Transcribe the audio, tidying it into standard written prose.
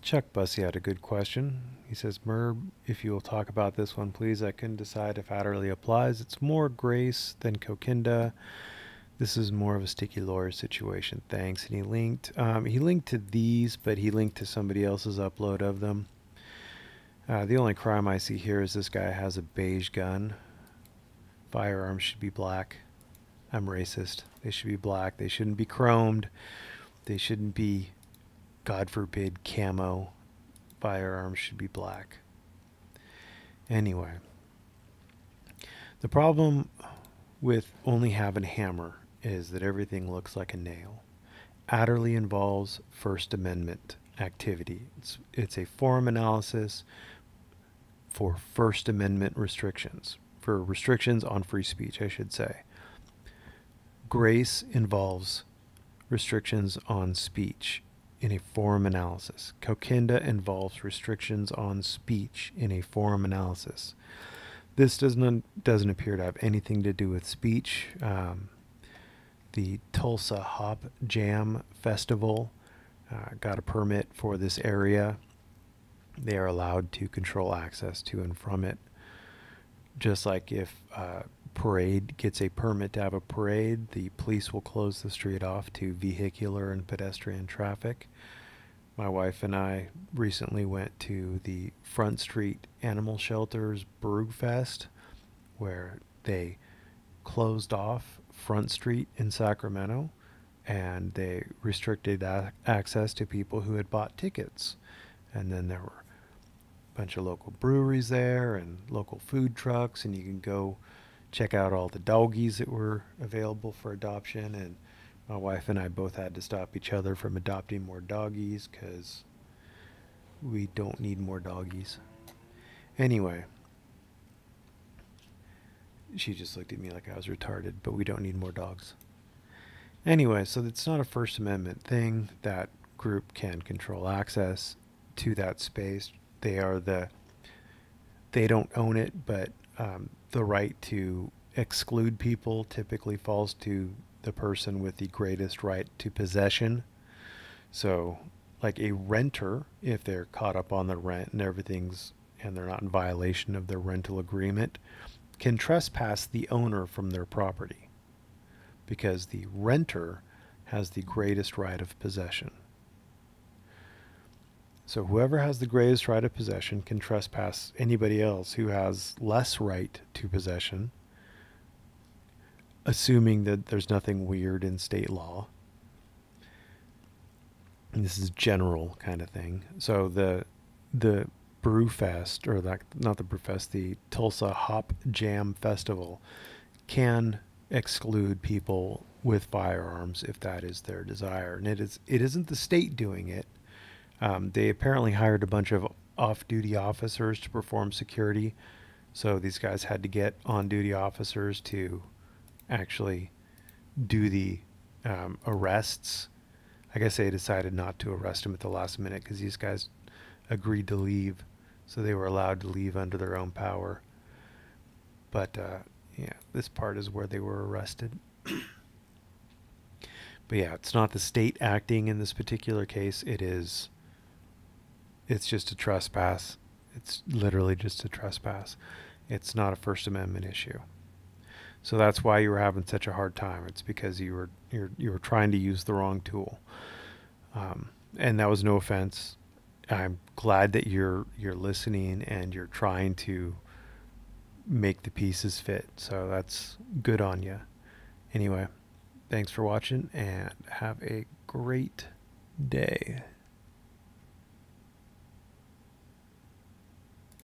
Chuck Bussey had a good question. He says, Merb, if you will talk about this one, please. I couldn't decide if Adderley applies. It's more Grace than Coquinda. This is more of a sticky lawyer situation. Thanks. And he linked to these, but he linked to somebody else's upload of them. The only crime I see here is this guy has a beige gun. Firearms should be black. I'm racist. They should be black. They shouldn't be chromed. They shouldn't be, God forbid, camo. Firearms should be black. Anyway, the problem with only having a hammer is that everything looks like a nail. Adderley involves First Amendment activity. It's a forum analysis for First Amendment restrictions, for restrictions on free speech, I should say. Grace involves restrictions on speech in a forum analysis. Coquinda involves restrictions on speech in a forum analysis. This doesn't appear to have anything to do with speech. The Tulsa Hop Jam Festival got a permit for this area. They are allowed to control access to and from it. Just like if a parade gets a permit to have a parade, the police will close the street off to vehicular and pedestrian traffic. My wife and I recently went to the Front Street Animal Shelters Brewfest, where they closed off Front Street in Sacramento, and they restricted access to people who had bought tickets. And then there were a bunch of local breweries there and local food trucks, and you can go check out all the doggies that were available for adoption. And my wife and I both had to stop each other from adopting more doggies because we don't need more doggies. Anyway, she just looked at me like I was retarded, but we don't need more dogs. Anyway, so it's not a First Amendment thing. That group can control access to that space. They don't own it, but the right to exclude people typically falls to the person with the greatest right to possession. So like a renter, if they're caught up on the rent and they're not in violation of their rental agreement, can trespass the owner from their property because the renter has the greatest right of possession. So whoever has the greatest right of possession can trespass anybody else who has less right to possession, assuming that there's nothing weird in state law. And this is general kind of thing. So the Brewfest, or not the Brewfest, the Tulsa Hop Jam Festival can exclude people with firearms if that is their desire. And it isn't the state doing it. They apparently hired a bunch of off-duty officers to perform security. So these guys had to get on-duty officers to actually do the arrests. I guess they decided not to arrest him at the last minute because these guys agreed to leave. So they were allowed to leave under their own power. But yeah, this part is where they were arrested. But yeah, it's not the state acting in this particular case. It's just a trespass. It's literally just a trespass. It's not a First Amendment issue. So that's why you were having such a hard time. It's because you were trying to use the wrong tool. And that was no offense. I'm glad that you're listening and you're trying to make the pieces fit. So that's good on you. Anyway, thanks for watching and have a great day.